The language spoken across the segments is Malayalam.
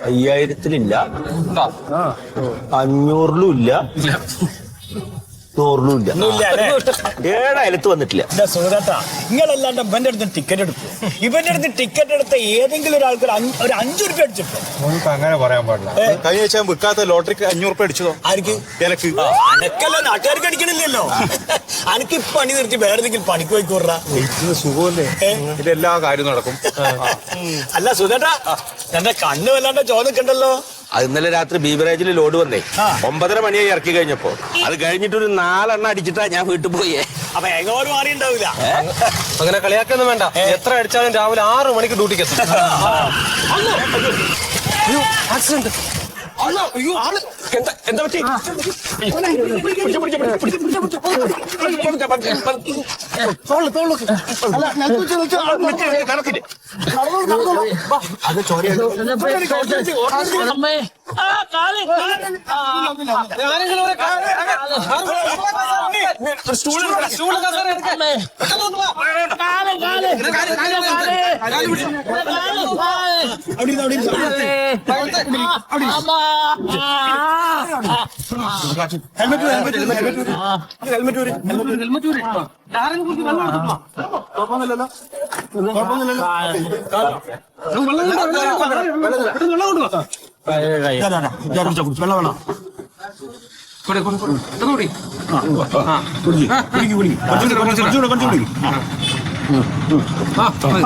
5000-ലില്ല, 500-ലും ഇല്ല, 100-ലും ഇല്ല. 7000-ത്ത് വന്നിട്ടില്ല. നിങ്ങളല്ലാണ്ട് ഇവന്റെ അടുത്ത് ടിക്കറ്റ് എടുക്കും. ഇവന്റെ അടുത്ത് ടിക്കറ്റ് എടുത്ത ഏതെങ്കിലും ഒരാൾക്ക് ഒരു 5 രൂപ അടിച്ചിട്ടോ? അങ്ങനെ പറയാൻ പാടില്ല. കഴിഞ്ഞ ആഴ്ച വിൽക്കാത്ത ലോട്ടറിക്ക് 500 രൂപ അടിച്ചതോ? ആർക്ക്? എനക്ക്. അനക്കല്ല, നാട്ടുകാർക്ക് അടിക്കണില്ലല്ലോ. അനക്ക് പണി നിർത്തി വേറെ എന്തെങ്കിലും പണിക്ക് പോയിക്കൂടാ. സുഖമല്ലേ, ഇതെല്ലാ കാര്യം നടക്കും. അല്ല സുധേട്ടാ, എന്റെ കണ്ണ് വല്ലാണ്ട് ചോദിക്കണ്ടല്ലോ. അത് ഇന്നലെ രാത്രി ബീവറേജിൽ ലോഡ് വന്നേ 9:30 മണിയായി ഇറക്കി കഴിഞ്ഞപ്പോ. അത് കഴിഞ്ഞിട്ടൊരു 4 എണ്ണം അടിച്ചിട്ടാ ഞാൻ വീട്ടിൽ പോയേ. അപ്പൊ എങ്ങോട്ട് മാറി ഉണ്ടാവില്ല. അങ്ങനെ കളിയാക്കൊന്നും വേണ്ട. എത്ര അടിച്ചാലും രാവിലെ 6 മണിക്ക് ഡ്യൂട്ടിക്ക് എത്തും. ആക്സിഡന്റ്. എന്താ പറ്റി?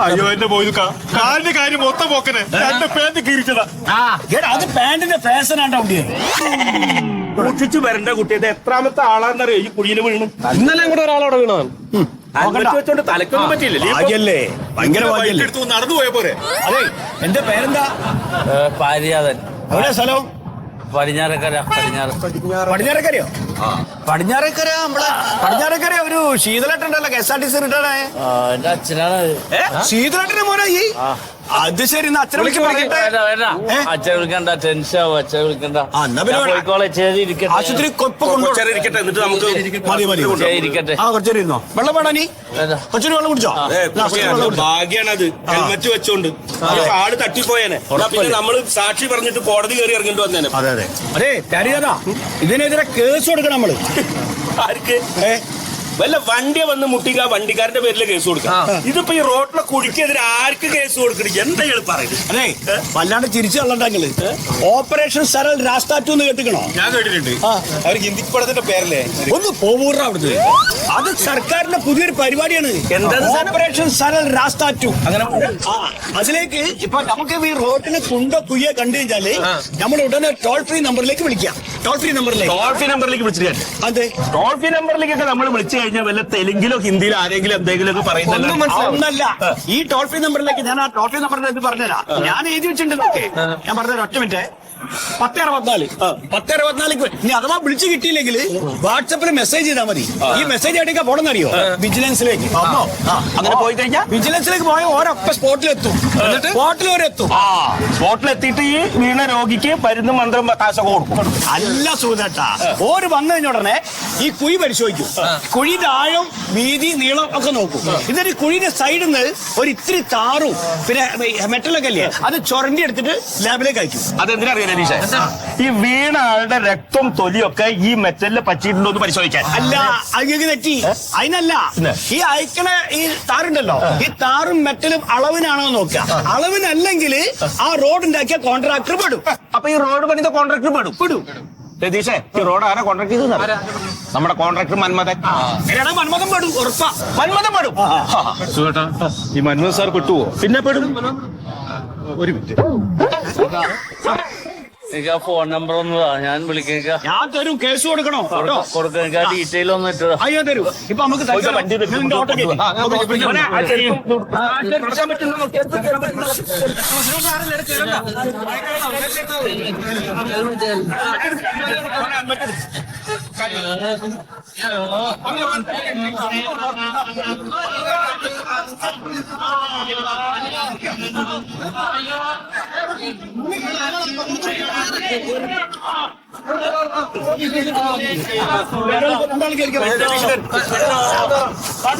അയ്യോ എന്റെ പോയി കാലിന്റെ കാര്യം മൊത്തം പോക്കനെ. എന്റെ പാന്റ് കീറിച്ചതാ. അത് പാന്റിന്റെ ഫാഷനാണ് അവിടെ. സൂക്ഷിച്ചു വരേണ്ട കുട്ടിയുടെ എത്രാമത്തെ ആളാന്നറിയോ ഈ കുഴിയിൽ വീണു? ഇന്നലെ കൂടെ ഒരാളവിടെ വീണതാണ്. വെച്ചോണ്ട് തലക്കൊന്നും പറ്റിയില്ലേ? ഭയങ്കര നടന്നു പോയ പോരെ. അതെ, എന്റെ പേരെന്താ? പാരിയാതൻ. എവിടെ സ്ഥലം? പടിഞ്ഞാറക്കര. പടിഞ്ഞാറക്കരയോ? പടിഞ്ഞാറക്കര നമ്മളെ പടിഞ്ഞാറക്കര ഒരു ശീതളേട്ടുണ്ടല്ലോ, KSRTC റിട്ടേണേ. എന്റെ അച്ഛനാണ്. ശീതളേട്ടന്റെ മോനാ ഈ? അത് ശരി, അച്ഛനെ വിളിച്ച് അച്ഛൻ വിളിക്കണ്ട, ടെൻഷൻ ആവും. അച്ഛൻ വിളിക്കണ്ട. ആശുപത്രി ഇരിക്കട്ടെ, എന്നിട്ട് നമുക്ക് ഇരിക്കട്ടെ. വെള്ളം വേണോ നീ? കൊച്ചിന് വെള്ളം കുടിച്ചോ? ഭാഗ്യാണത്. ഹെൽമറ്റ് വെച്ചോണ്ട് ആള് തട്ടിപ്പോയേനെ. പിന്നെ നമ്മള് സാക്ഷി പറഞ്ഞിട്ട് കോടതി കയറി ഇറങ്ങിട്ട് വന്നേനെ. അതെ കാര്യതാ, ഇതിനെതിരെ കേസ് കൊടുക്കണം നമ്മള്. ആർക്ക്? വല്ല വണ്ടിയെ വന്ന് മുട്ടിക്ക, വണ്ടിക്കാരന്റെ പേരില് കേസ് കൊടുക്കാം. ഇതിപ്പോ ഈ റോഡിലെ കുഴിക്കെതിരെ ആർക്ക് കേസ് കൊടുക്കണം? എന്താ പറയുന്നത്? അതെ, വല്ലാണ്ട് ചിരിച്ചു കള്ളണ്ടെങ്കില് ഓപ്പറേഷൻ സരൽ രാഷ്ട്രാറ്റു എന്ന് കേട്ടിക്കണോ? ഞാൻ കേട്ടിട്ടുണ്ട്. അവർ ഹിന്ദി പടത്തിന്റെ പേരല്ലേ? ഒന്ന് പോവൂറ അവിടുന്ന്. അത് സർക്കാരിന്റെ പുതിയൊരു പരിപാടിയാണ്. ഓപ്പറേഷൻ സരൽ രാഷ്ട്രാറ്റു. അങ്ങനെ അതിലേക്ക് ഇപ്പൊ നമുക്ക് ഈ റോഡിന് കുണ്ടോ കുയ്യെ കണ്ടു കഴിഞ്ഞാല് നമ്മൾ ഉടനെ ടോൾ ഫ്രീ നമ്പറിലേക്ക് വിളിക്കാം. ടോൾ ഫ്രീ നമ്പറിലേക്ക് വിളിച്ചിട്ട് അതെ, ടോൾ ഫ്രീ നമ്പറിലേക്കൊക്കെ നമ്മൾ വിളിച്ചു കഴിഞ്ഞാൽ വല്ല തെലുങ്കിലോ ഹിന്ദിയിലോ ആരെങ്കിലും എന്തെങ്കിലും ഒക്കെ പറയുന്നല്ല. ഈ ടോൾ ഫ്രീ നമ്പറിലേക്ക് ഞാൻ ആ ടോൾ ഫ്രീ നമ്പറിലേക്ക് പറഞ്ഞുതരാം. ഞാൻ എഴുതി വെച്ചിട്ടുണ്ട്. ഞാൻ പറഞ്ഞുതരാം, ഒറ്റ മിനിറ്റ്. 1064 ഇനി അഥവാ വിളിച്ചു കിട്ടിയില്ലെങ്കിൽ വാട്സപ്പിൽ മെസ്സേജ് ചെയ്താൽ മതി. ഈ മെസ്സേജ് എവിടേക്കാ പോണെന്നറിയോ? വിജിലൻസിലേക്ക്. അങ്ങനെ പോയി കഴിഞ്ഞാൽ വിജിലൻസിലേക്ക് പോയ ഓരൊപ്പം സ്പോട്ടിലെത്തും. സ്പോട്ടിലെത്തിയിട്ട് ഈ വീണ രോഗിക്ക് മരുന്ന് മന്ത്രം കാശൊക്കെ കൊടുക്കും. അല്ല സുഹൃത്താ, ഓര് വന്നു കഴിഞ്ഞ ഉടനെ ഈ കുഴി പരിശോധിക്കും. കുഴിയുടെ ആഴം, വീതി, നീളം ഒക്കെ നോക്കും. എന്നിട്ട് കുഴിയുടെ സൈഡിൽ നിന്ന് ഒരു ഇത്തിരി താറും പിന്നെ മെറ്റലൊക്കെ അല്ലേ, അത് ചൊരണ്ടി എടുത്തിട്ട് ലാബിലേക്ക് അയക്കും. അതെന്തിനറിയാം രതീഷേ? ഈ വീണ ആളുടെ രക്തം, തൊലിയൊക്കെ ഈ മെറ്റലില് പറ്റിയിട്ടുണ്ടോ എന്ന് പരിശോധിക്കാൻ. അല്ല, അതിലേക്ക് തെറ്റി. അതിനല്ല, ഈ അയക്കണ ഈ താറുണ്ടല്ലോ, ഈ താറും മെറ്റലും അളവിനാണോ നോക്കുക. അളവിനല്ലെങ്കിൽ ആ റോഡ് ഉണ്ടാക്കിയ കോൺട്രാക്ടർ പെടും. അപ്പൊ ഈ റോഡ് പണിത കോൺട്രാക്ടർ പെടും. രതീഷേ, ഈ റോഡ് ആരാ കോൺട്രാക്ട് ചെയ്തത്? നമ്മുടെ കോൺട്രാക്ടർ മന്മഥൻ. മന്മഥൻ പെടും, ഉറപ്പാ. മന്മഥൻ പെടും. ഈ മന്മഥൻ സാർ പെട്ടുവോ? പിന്നെ പെടും. ഒരു മിനിറ്റ്, എനിക്ക് ആ ഫോൺ നമ്പർ ഒന്ന് ഞാൻ വിളിക്കാം. ഞാൻ തരും, കേസ് കൊടുക്കണോ? കൊടുക്കാം. എനിക്ക് ആ ഡീറ്റെയിൽ ഒന്ന് ഇട്ടോ. അയ്യോ തരൂ. ഇപ്പൊ നമുക്ക് വണ്ടി വിട്ടോ. വണ്ടി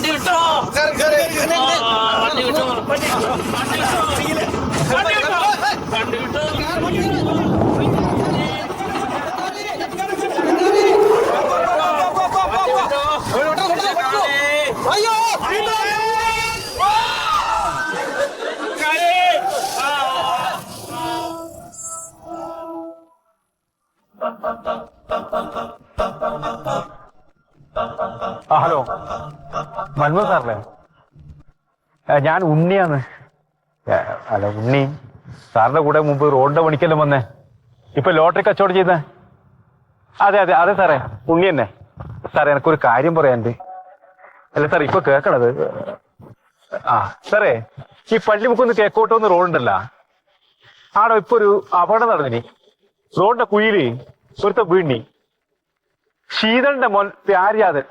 വിട്ടോ. ഹലോ മന്മത് സാറല്ലേ? ഞാൻ ഉണ്ണിയാണ്. അല്ല ഉണ്ണി സാറിന്റെ കൂടെ മുമ്പ് റോഡിന്റെ പണിക്കെല്ലാം വന്നേ, ഇപ്പൊ ലോട്ടറി കച്ചവടം ചെയ്യുന്നേ. അതെ അതെ അതെ സാറേ, ഉണ്ണി തന്നെ. സാറേ എനിക്കൊരു കാര്യം പറയാനുണ്ട്. അല്ല സാർ ഇപ്പൊ കേക്കണത്, സാറേ ഈ പള്ളിമുക്കൊന്ന് കേക്കോട്ടോന്ന് റോഡുണ്ടല്ലോ, ആടോ ഇപ്പൊ ഒരു അപകടം നടന്നിനി. റോഡിന്റെ കുഴിയില് ഒരുത്ത വീണി, ശീതളിന്റെ മോൻ പ്യാരിയാതൻ.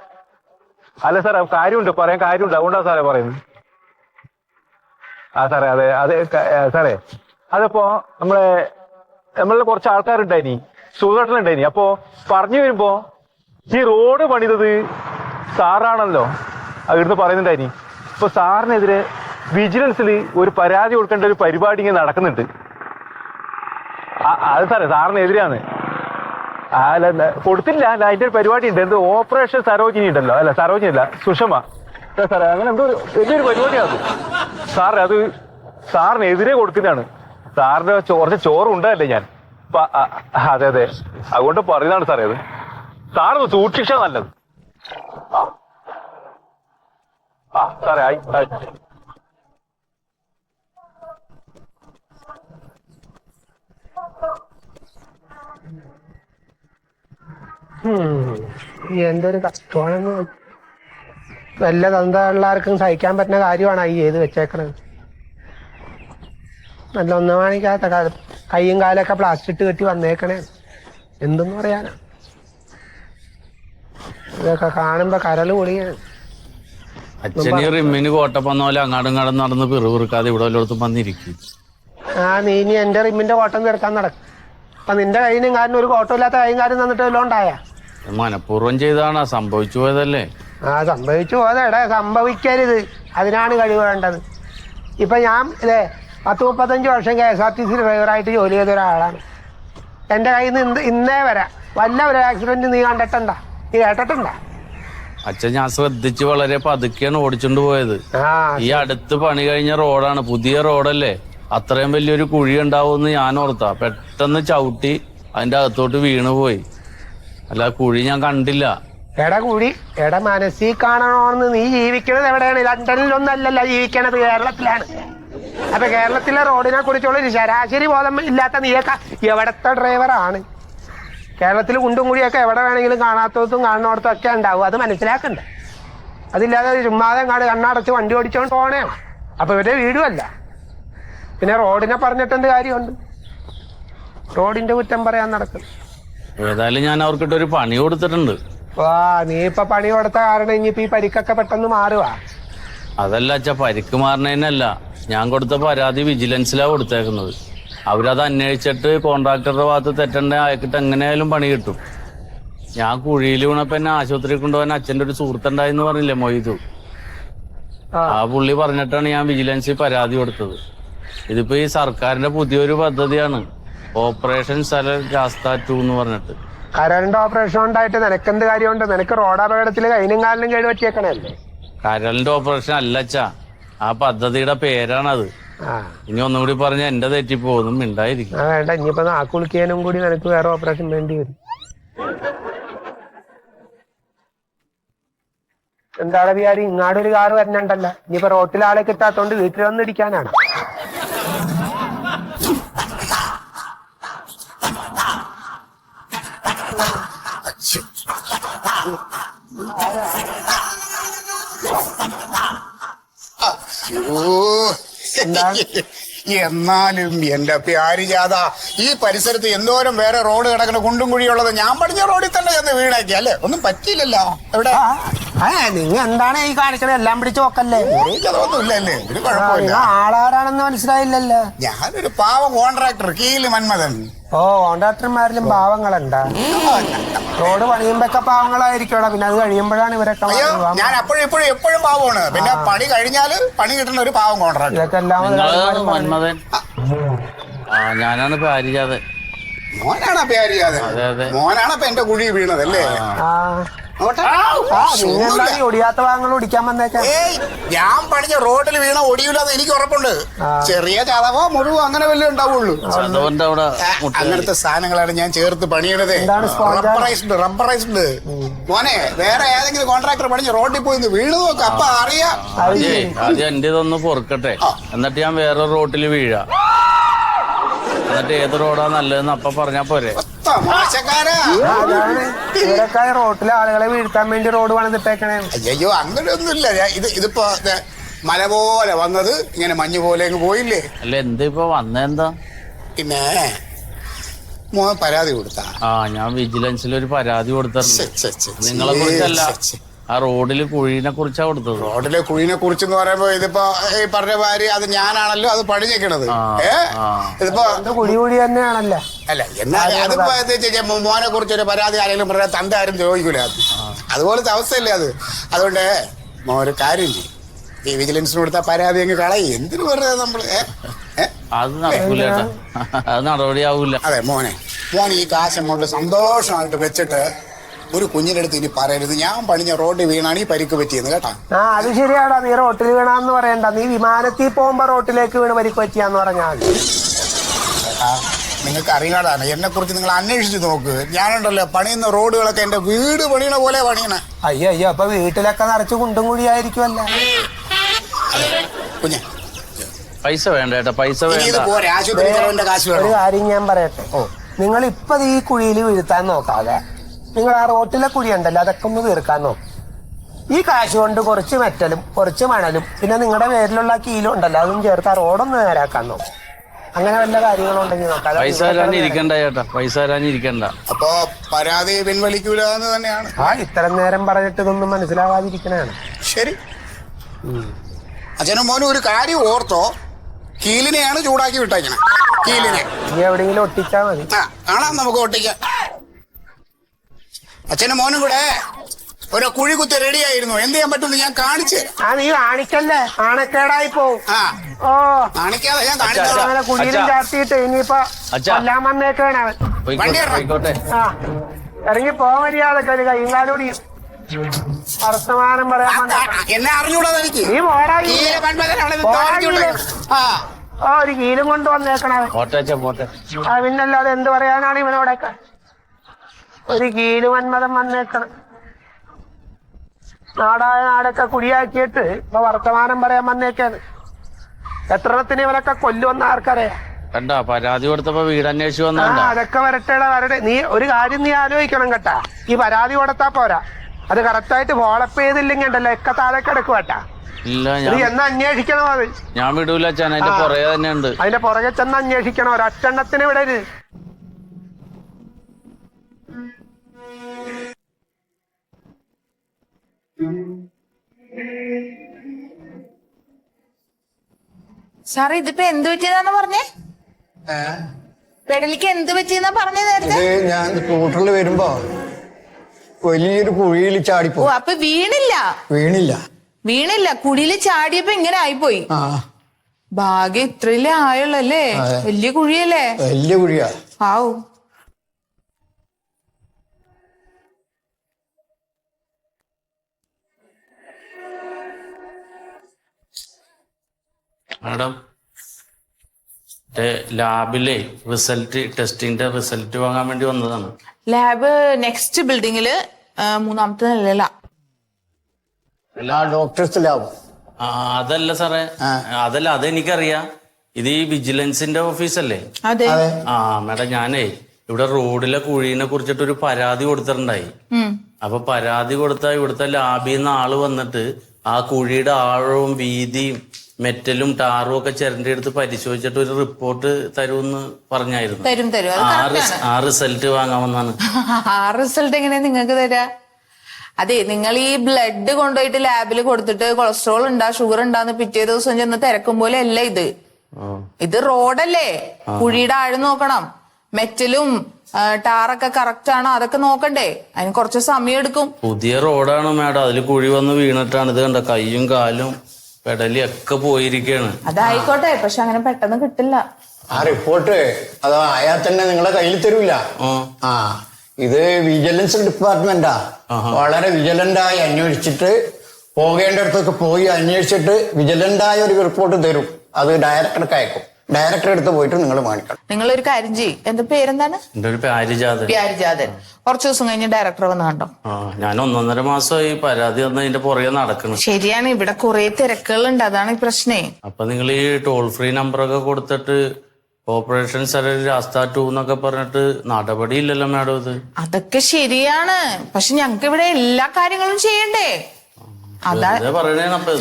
അല്ല സാറേ കാര്യമുണ്ട്, പറയാൻ കാര്യമുണ്ട്, അതുകൊണ്ടാണ് സാറേ പറയുന്നത്. സാറേ അതെ അതെ സാറേ, അതിപ്പോ നമ്മളെ കുറച്ച് ആൾക്കാരുണ്ടായിനി, സുഹൃത്തുക്കളുണ്ടായിനി. അപ്പോ പറഞ്ഞു വരുമ്പോ ഈ റോഡ് പണിതത് സാറാണല്ലോ ഇവിടുന്ന് പറയുന്നുണ്ടായിനി. ഇപ്പൊ സാറിനെതിരെ വിജിലൻസിൽ ഒരു പരാതി കൊടുക്കേണ്ട ഒരു പരിപാടി ഇങ്ങനെ നടക്കുന്നുണ്ട്. അത് സാറേ സാറിനെതിരെയാണ്. അല്ല കൊടുത്തില്ല, അല്ല അതിന്റെ ഒരു പരിപാടി ഉണ്ട്, എന്ത് ഓപ്പറേഷൻ സരോജിനി ഉണ്ടല്ലോ, അല്ല സരോജിനി അല്ല സുഷമ സാറേ, അങ്ങനെ എന്തോ വലിയൊരു പരിപാടിയാണ് സാറേ. അത് സാറിനെതിരെ കൊടുക്കുന്നതാണ്. സാറിന്റെ കുറച്ച് ചോറുണ്ടല്ലേ ഞാൻ. അതെ അതെ അതുകൊണ്ട് പറയുന്നതാണ് സാറേ. അത് സാറൊന്ന് സൂക്ഷിച്ചാ നല്ലത്. സാറേ ആയി. എന്തൊരു കഷ്ടമാണെന്ന്. വല്ല തന്തയുള്ളവർക്കും സഹിക്കാൻ പറ്റുന്ന കാര്യമാണ് ഈ ചെയ്ത് വെച്ചേക്കണത്. നല്ല ഒന്നും കാണിക്കാത്ത കൈയും കാലൊക്കെ പ്ലാസ്റ്റിക് കെട്ടി വന്നേക്കണേ. എന്തെന്ന് പറയാനാ, ഇതൊക്കെ കാണുമ്പോ കരള് പൊളിയാണ്. അച്ഛന് റിമ്മിന് കോട്ടപ്പന്ന പോലെ അങ്ങാടും ഇങ്ങാടും നടന്ന് പിറുപിറുക്കാതെ ഇവിടെ വല്ലയിടത്തും വന്നിരിക്കും. നീ ഇനി എന്റെ റിമ്മിന്റെ കോട്ടം തീർക്കാൻ നടക്കും. അപ്പൊ നിന്റെ കയ്യിനും കാലിനും ഒരു കോട്ടം ഇല്ലാത്ത കൈയും കാര്യം തന്നിട്ട് വല്ലതും ഉണ്ടായാ? മനഃപൂർവ്വം ചെയ്താണ്, സംഭവിച്ചു പോയതല്ലേ. സംഭവിച്ചു പോയതെടാ, സംഭവിക്കരുത്, അതിനാണ് കഴിവ് വേണ്ടത്. ഇപ്പൊ ഞാൻ 10-35 വർഷം KSRTC ഡ്രൈവറായിട്ട് ജോലി ചെയ്ത ഒരാളാണ്. എൻ്റെ കയ്യിൽ നിന്ന് ഇന്നേ വരെ വല്ല ഒരു ആക്സിഡന്റ് നീ കണ്ടിട്ടുണ്ടാ, നീ കേട്ടിട്ടുണ്ടാ? അച്ഛൻ ഞാൻ ശ്രദ്ധിച്ച് വളരെ പതുക്കെയാണ് ഓടിച്ചോണ്ട് പോയത്. ഈ അടുത്ത് പണി കഴിഞ്ഞ റോഡാണ്, പുതിയ റോഡല്ലേ, അത്രയും വലിയൊരു കുഴി ഉണ്ടാവുമെന്ന് ഞാൻ ഓർത്താ. പെട്ടെന്ന് ചവിട്ടി അതിന്റെ അകത്തോട്ട് വീണുപോയി. അല്ല കുഴി ഞാൻ കണ്ടില്ല. കുഴി മനസ്സിൽ കാണണമെന്ന്. നീ ജീവിക്കണത് എവിടെയാണ്? ലണ്ടനിലൊന്നല്ലല്ലോ ജീവിക്കണത്, കേരളത്തിലാണ്. അപ്പൊ കേരളത്തിലെ റോഡിനെ കുറിച്ചുള്ള ഒരു ശരാശരി ബോധം ഇല്ലാത്ത നീയൊക്കെ എവിടത്തെ ഡ്രൈവറാണ്? കേരളത്തിൽ കുണ്ടും കുഴിയൊക്കെ എവിടെ വേണമെങ്കിലും കാണാത്തതും കാണുന്നിടത്തും ഒക്കെ ഉണ്ടാവും, അത് മനസ്സിലാക്കണ്ടേ? അതില്ലാതെ ചുമ്മാതെ കണ്ണടച്ച് വണ്ടി ഓടിച്ചോണ്ട് പോണേ. അപ്പൊ ഇവരുടെ വീടുമല്ല, പിന്നെ റോഡിനെ പറഞ്ഞിട്ടെന്ത് കാര്യമുണ്ട്? റോഡിന്റെ കുറ്റം പറയാൻ നടക്കും. ഏതായാലും ഞാൻ അവർക്കിട്ടൊരു പണി കൊടുത്തിട്ടുണ്ട്. നീ ഇപ്പൊ പണി കൊടുത്ത കാരണം ഇനിയിപ്പോ ഈ പരിക്കൊക്കെ പെട്ടെന്ന് മാറുക. അതല്ല അച്ഛാ, പരിക്ക് മാറണേനല്ല, ഞാൻ കൊടുത്ത പരാതി വിജിലൻസിലാ കൊടുത്തേക്കുന്നത്. അവരത് അന്വേഷിച്ചിട്ട് കോൺട്രാക്ടറുടെ ഭാഗത്ത് തെറ്റണ്ട അയക്കിട്ട് എങ്ങനെയായാലും പണി കിട്ടും. ഞാൻ കുഴിയിൽ വീണപ്പോ എന്നെ ആശുപത്രിയിൽ കൊണ്ടുപോകാൻ അച്ഛൻ്റെ ഒരു സുഹൃത്തുണ്ടായിന്ന് പറഞ്ഞില്ലേ മൊയ്തു, ആ പുള്ളി പറഞ്ഞിട്ടാണ് ഞാൻ വിജിലൻസിൽ പരാതി കൊടുത്തത്. ഇതിപ്പോ ഈ സർക്കാരിന്റെ പുതിയൊരു പദ്ധതിയാണ്, ഓപ്പറേഷൻ സലർ രാസ്ത 2 എന്ന് പറഞ്ഞിട്ട്. കരളിന്റെ ഓപ്പറേഷൻ ഉണ്ടായിട്ട് നിനക്കെന്ത് കാര്യമുണ്ട്? നിനക്ക് റോഡ് അപകടത്തിൽ കൈനും കാലിനും കേട് പറ്റിയേക്കണല്ലേ. കരളിന്റെ ഓപ്പറേഷൻ അല്ലച്ചാ, ആ പദ്ധതിയുടെ പേരാണത്. ഇനി ഒന്നും കൂടി പറഞ്ഞ എന്റെ തെറ്റിപ്പോന്നും ഉണ്ടായിരിക്കും. വേണ്ട, ഇനിയിപ്പോ നാക്കുളിക്കാനും കൂടി നിനക്ക് വേറെ ഓപ്പറേഷൻ വേണ്ടി വരും. എന്താണ് വിചാരി, ഇങ്ങാടൊരു കാറ് വരണുണ്ടല്ലോ. ഇനിയിപ്പോ റോട്ടിൽ ആളെ കിട്ടാത്തോണ്ട് വീട്ടിൽ വന്ന് ഇടിക്കാനാണ്. എന്നാലും എന്റെ പ്യാരിജാത, ഈ പരിസരത്ത് എന്തോരം വേറെ റോഡ് കിടക്കുന്ന കുണ്ടും കുഴിയുള്ളത് ഞാൻ പഠിച്ച റോഡിൽ തന്നെ ചെന്ന് വീണാക്കി അല്ലേ? ഒന്നും പറ്റിയില്ലല്ലോ. എവിടെ നിങ്ങൾ എന്താണ് ഈ കാണിക്കണത്? എല്ലാം പിടിച്ചു നോക്കല്ലേ? ഒന്നുമില്ലല്ലേ, ഒരു കുഴപ്പമില്ല. ആളാരാണെന്ന് മനസ്സിലായില്ലല്ലോ. ഞാനൊരു പാവം കോൺട്രാക്ടർ, കീല് മന്മഥൻ. കോൺട്രാക്ടർമാരിലും പാവങ്ങളുണ്ടാ? റോഡ് പണിയുമ്പോഴൊക്കെ പാവങ്ങളായിരിക്കും, പിന്നെ അത് കഴിയുമ്പോഴാണ് ഇവരൊക്കെ. ഞാൻ അപ്പോഴും ഇപ്പോഴും എപ്പോഴും പാവമാണ്, പിന്നെ പണി കഴിഞ്ഞാല് പണി കിട്ടുന്ന ഒരു പാവം കോൺട്രാക്ടർ. ഇതൊക്കെ എല്ലാം മന്മഥൻ ഞാനാണ് പാരിജാതൻ. മോനാണ് പ്യാരിജാതൻ? മോനാണ് ഇപ്പൊ എന്റെ കുഴി വീണതല്ലേ? ഒടിയാത്ത ഭാഗങ്ങൾ ഒടിക്കാൻ വന്നേക്കാം. ഞാൻ പഠിച്ച റോഡിൽ വീണ ഒടിയില്ലാതെ എനിക്ക് ഉറപ്പുണ്ട്. ചെറിയ ചതവോ മുറിവോ അങ്ങനെ വല്ലതും ഉണ്ടാവുള്ളൂ. അവിടെ അങ്ങനത്തെ സാധനങ്ങളാണ് ഞാൻ ചേർത്ത് പണിയണത്. റബ്ബറൈസ്ഡ് മോനെ വേറെ ഏതെങ്കിലും കോൺട്രാക്ടർ പണിഞ്ഞ് റോഡിൽ പോയി വീണ് നോക്ക്, അപ്പൊ അറിയാം. ആദ്യം എന്റെ ഇതൊന്ന് പൊറുക്കട്ടെ, എന്നിട്ട് ഞാൻ വേറെ റോട്ടിൽ വീഴാം. എന്നിട്ട് ഏത് റോഡാ നല്ലതെന്ന് അപ്പൊ പറഞ്ഞാ പോരെ. തമാശക്കാരാ. അതാണ് ഇവരൊക്കെ റോട്ടിലെ ആളുകളെ വീഴ്ത്താൻ വേണ്ടി റോഡ് പണിതിട്ടേക്കണേ. അയ്യോ അങ്ങനെയൊന്നുമില്ല. ഇതിപ്പോ മല പോലെ വന്നത് ഇങ്ങനെ മഞ്ഞ് പോലെ അങ്ങ് പോയില്ലേ. അല്ല എന്താ ഇപ്പൊ വന്നെന്താ? പിന്നെ മോൻ പരാതി കൊടുത്താ? ഞാൻ വിജിലൻസിൽ ഒരു പരാതി കൊടുത്തിട്ടുണ്ട്. നിങ്ങളെ കുറിച്ചല്ല, ആ റോഡില് കുഴീനെ കുറിച്ചാ കൊടുത്തത്. റോഡിലെ കുഴിനെ കുറിച്ചെന്ന് പറയുമ്പോ ഇതിപ്പോ ഈ പറഞ്ഞ ഭാര്യ അത് ഞാനാണല്ലോ അത് പണിഞ്ഞേക്കണത്. ഇതിപ്പോ കുഴി തന്നെയാണല്ലോ. അല്ല എന്നാലും അതിപ്പോ മോനെ കുറിച്ച് ഒരു പരാതി ആരെങ്കിലും പറഞ്ഞാൽ തന്റെ ആരും ചോദിക്കൂല. അതുപോലത്തെ അവസ്ഥയല്ലേ അത്. അതുകൊണ്ട് മോൻ ഒരു കാര്യം ചെയ്യും, ഈ വിജിലൻസിന് കൊടുത്ത പരാതി അങ്ങ് കളയും. എന്തിനു പറഞ്ഞത് നമ്മള് അത് നടക്കൂല, അത് നടപടിയാവൂല. അതെ മോൻ ഈ കാശം കൊണ്ട് സന്തോഷമായിട്ട് വെച്ചിട്ട് ഒരു കുഞ്ഞിന്റെ അടുത്ത് ഇനി പറയരുത് ഞാൻ പണിഞ്ഞ റോഡിൽ വീണാണ് ഈ പരിക്ക് പറ്റിയെന്ന്, കേട്ടാ. അത് ശരിയാടാ, നീ റോട്ടിൽ വീണാന്ന് പറയണ്ട, നീ വിമാനത്തിൽ പോകുമ്പോ റോട്ടിലേക്ക് വീണ് പരിക്ക് പറ്റിയാന്ന് പറഞ്ഞാൽ മതി. നിങ്ങൾക്ക് അറിയാടാണ് എന്നെ കുറിച്ച് നിങ്ങൾ അന്വേഷിച്ച് നോക്ക്. ഞാനുണ്ടല്ലോ പണിയുന്ന റോഡുകളൊക്കെ എന്റെ വീട് പണിയണ പോലെ പണിയണ. അയ്യോ അപ്പൊ വീട്ടിലൊക്കെ നിറച്ച് കുണ്ടും കുഴിയായിരിക്കുമല്ല. കുഞ്ഞെ പൈസ വേണ്ട ഏട്ടാ, പൈസ വേണ്ട. ഒരു കാര്യം ഞാൻ പറയട്ടെ, നിങ്ങൾ ഇപ്പൊ ഈ കുഴിയിൽ വീഴ്ത്താൻ നോക്കാതെ നിങ്ങൾ ആ റോട്ടിലെ കുഴി ഉണ്ടല്ലോ അതൊക്കെ ഒന്ന് തീർക്കാൻ നോക്കും. ഈ കാശ് കൊണ്ട് കുറച്ച് മെറ്റലും കുറച്ച് മണലും പിന്നെ നിങ്ങളുടെ പേരിലുള്ള കീലും ഉണ്ടല്ലോ അതും ചേർത്ത് ആ റോഡൊന്ന് നേരാക്കാൻ നോക്കും. അങ്ങനെ വല്ല കാര്യങ്ങളുണ്ടെങ്കിൽ നോക്കാം. പൈസ തരാനിരിക്കണ്ട ചേട്ടാ, പൈസ തരാനിരിക്കണ്ട. അപ്പൊ പരാതി പിൻവലിക്കൂലെന്ന് തന്നെയാണ്. ഇത്രയും നേരം പറഞ്ഞിട്ട് ഇതൊന്നും മനസ്സിലാവാതിരിക്കണാണ്. ശരി, അച്ഛനും മോനും ഒരു കാര്യം ഓർത്തോ, കീലിനെയാണ് ചൂടാക്കി വിട്ടേക്കണേ. കീലിനെ ഇനി എവിടെയെങ്കിലും ഒട്ടിച്ചാ മതി. കാണാം, നമുക്ക് ഒട്ടിക്കാം. അച്ഛനും മോനും കൂടെ ഒരു കുഴി കുത്തി റെഡി ആയിരുന്നു. എന്ത് ചെയ്യാൻ പറ്റുമെന്ന് ഞാൻ കാണിച്ചു തരാം. നീ കാണിക്കല്ലേ, നാണക്കേടായി പോവും. കാണിക്കാതെ ഞാൻ കാണിച്ചു. കുഴിയിലും ചാർത്തിയിട്ട് ഇനിയിപ്പോ എല്ലാം വന്നേക്കാണ് അവൻ. ഇറങ്ങി പോകാൻ മര്യാദക്ക് ഒരു കൈയും കാലൂടി വർത്തമാനം പറയാൻ എന്നെ അറിഞ്ഞൂടാ എനിക്ക്. നീ ഒരു കീലും കൊണ്ട് വന്നേക്കണവൻ. പിന്നല്ലാതെ എന്ത് പറയാനാണ് ഇവനോടൊക്കെ. ഒരു കീല് വന്മതം വന്നേക്കണം. നാടായ നാടൊക്കെ കുടിയാക്കിയിട്ട് ഇപ്പൊ വർത്തമാനം പറയാൻ വന്നേക്കാണ്. എത്രത്തിന് ഇവരൊക്കെ കൊല്ലുവന്ന ആർക്കറിയാം. കണ്ടാ പരാതി കൊടുത്തപ്പോ വീട് അന്വേഷിച്ചു വന്നാ. അതൊക്കെ വരട്ടെ. നീ ഒരു കാര്യം നീ ആലോചിക്കണം കേട്ടാ. ഈ പരാതി കൊടുത്താ പോരാ, അത് കറക്റ്റായിട്ട് ഫോളപ്പ് ചെയ്തില്ലെങ്കിൽ ഉണ്ടല്ലോ ഒക്കെ താഴെ കിടക്കുവട്ടാ. ഇല്ല, എന്ന് അന്വേഷിക്കണം. അത് ഞാൻ വിടൂല അച്ഛൻ, അതിന്റെ പുറകെ തന്നെ ഉണ്ട്. അതിന്റെ പുറകെ ചെന്ന് അന്വേഷിക്കണം. ഒരൊറ്റെണ്ണത്തിന് വിടരുത്. സാറേ ഇതിപ്പോ എന്ത് പറ്റിയതാന്ന് പറഞ്ഞേ? പെടലിക്ക് എന്ത് പറ്റിയെന്നാ പറഞ്ഞേ നേരത്തെ? ഞാൻ സ്കൂട്ടറിൽ വരുമ്പോ വലിയൊരു കുഴിയിൽ ചാടിപ്പോ. അപ്പൊ വീണില്ല കുഴിയിൽ ചാടിയപ്പോ ഇങ്ങനെ ആയിപ്പോയി. ഭാഗ്യം ഇത്രയിലേ ആയുള്ളല്ലേ. വലിയ കുഴിയല്ലേ? വലിയ കുഴിയാ. ആവൂ. മാഡം, ലാബിലെ ടെസ്റ്റിന്റെ റിസൾട്ട് വാങ്ങാൻ വേണ്ടി വന്നതാണ്. ലാബ് നെക്സ്റ്റ് ബിൽഡിങ്ങില് 3ാമത്തെ നിലയിലാ. Doctors lab? അതല്ല സാറേ, അതല്ല, അതെനിക്കറിയാം. ഇത് ഈ വിജിലൻസിന്റെ ഓഫീസല്ലേ? അതെ. മാഡം, ഞാനേ ഇവിടെ റോഡിലെ കുഴീനെ കുറിച്ചിട്ട് ഒരു പരാതി കൊടുത്തിട്ടുണ്ടായി. അപ്പൊ പരാതി കൊടുത്ത ഇവിടുത്തെ ലാബിൽ നിന്ന് ആള് വന്നിട്ട് ആ കുഴിയുടെ ആഴവും വീതിയും മെറ്റലും ടാറും ഒക്കെ ചിരണ്ടി എടുത്ത് പരിശോധിച്ചിട്ട് ഒരു റിപ്പോർട്ട് തരുമെന്ന് പറഞ്ഞായിരുന്നു. ആ റിസൾട്ട് വാങ്ങാമെന്നാണ്. ആ റിസൾട്ട് എങ്ങനെയാ നിങ്ങൾക്ക് തരാ? അതെ, നിങ്ങൾ ഈ ബ്ലഡ് കൊണ്ടുപോയിട്ട് ലാബിൽ കൊടുത്തിട്ട് കൊളസ്ട്രോൾ ഉണ്ടാ ഷുഗർ ഉണ്ടാന്ന് പിറ്റേ ദിവസം ചെന്ന് തിരക്കും പോലെ അല്ല ഇത്. ഇത് റോഡല്ലേ, കുഴിയുടെ ആഴം നോക്കണം, മെറ്റലും ടാറൊക്കെ കറക്റ്റ് ആണോ അതൊക്കെ നോക്കണ്ടേ. അതിന് കുറച്ച് സമയം എടുക്കും. പുതിയ റോഡാണ് മാഡം, അതിൽ കുഴി വന്ന് വീണിട്ടാണ്. ഇത് കണ്ട കയ്യും കാലും പെടലിയൊക്കെ പോയിരിക്കാണ്. അതായിക്കോട്ടെ, പക്ഷെ അങ്ങനെ പെട്ടെന്ന് കിട്ടില്ല. ആ റിപ്പോർട്ട് അത് അയാൾ തന്നെ നിങ്ങളെ കയ്യിൽ തരൂല. ഇത് വിജിലൻസ് ഡിപ്പാർട്ട്മെന്റാ. വളരെ വിജിലന്റായി അന്വേഷിച്ചിട്ട് പോകേണ്ടടുത്തൊക്കെ പോയി അന്വേഷിച്ചിട്ട് വിജിലന്റായ ഒരു റിപ്പോർട്ട് തരും. അത് ഡയറക്ടർക്ക് അയക്കും. ഡയറക്ടർ അടുത്ത് പോയിട്ട് നിങ്ങൾ വാങ്ങിക്കണം. നിങ്ങളൊരു കാര്യം ചെയ്യ്, എന്റെ പേരെന്താണ്? എന്റെ ഒരു പാരിജാതൻ. പ്യാരിജാതൻ. കുറച്ചു ദിവസം കഴിഞ്ഞ് ഡയറക്ടർ വന്ന് കണ്ടോ. ഞാൻ 1.5 മാസമായി പരാതി വന്നതിന്റെ പുറകെ നടക്കണം. ശരിയാണ്, ഇവിടെ കുറെ തിരക്കുകളുണ്ട്, അതാണ് ഈ പ്രശ്നേ. അപ്പൊ നിങ്ങൾ ഈ ടോൾ ഫ്രീ നമ്പറൊക്കെ കൊടുത്തിട്ട് ഓപ്പറേഷൻ സരൽ രാസ്ത 2 എന്നൊക്കെ പറഞ്ഞിട്ട് നടപടിയില്ലല്ലോ മാഡം ഇത്. അതൊക്കെ ശരിയാണ്, പക്ഷെ ഞങ്ങക്ക് ഇവിടെ എല്ലാ കാര്യങ്ങളും ചെയ്യണ്ടേ. അതാ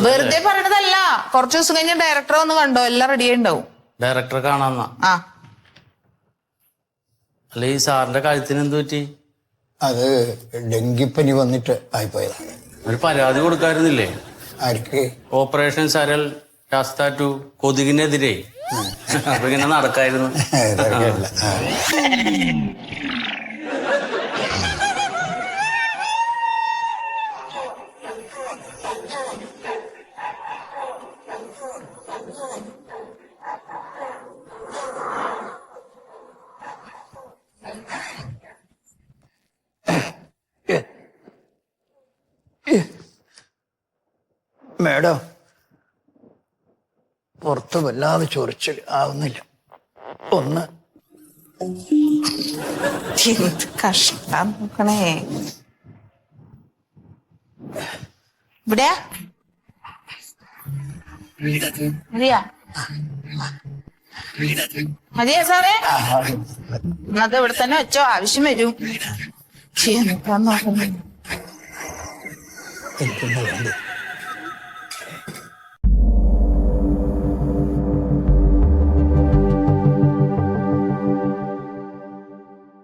വെറുതെ പറയണതല്ല. കുറച്ചു ദിവസം കഴിഞ്ഞ് ഡയറക്ടർ വന്ന് കണ്ടോ, എല്ലാം റെഡി ഉണ്ടാവും. ഡയറക്ടറെ കാണാന്നാ? ആ. അല്ല ഈ സാറിന്റെ കഴുത്തിന് എന്ത് പറ്റി? അത് ഡെങ്കിപ്പനി വന്നിട്ട് ആയിപ്പോയതാണ്. ഒരു പരാതി കൊടുക്കായിരുന്നില്ലേ? ആർക്ക്? ഓപ്പറേഷൻ സരൽ രാസ്ത 2 കൊതുകിനെതിരെ. അപ്പൊ ഇങ്ങനെ നടക്കായിരുന്നു. മേഡം, പുറത്ത് വല്ലാതെ ചൊറിച്ചിൽ ആവുന്നില്ല. ഒന്ന് എന്ത് കഷ്ടം നോക്കണേ. ഇവിടെയാ മതിയാ മതിയാ സാറേ? അത് ഇവിടെ തന്നെ വെച്ചോ, ആവശ്യം വരും. എനിക്കൊന്ന് വേണ്ടേ?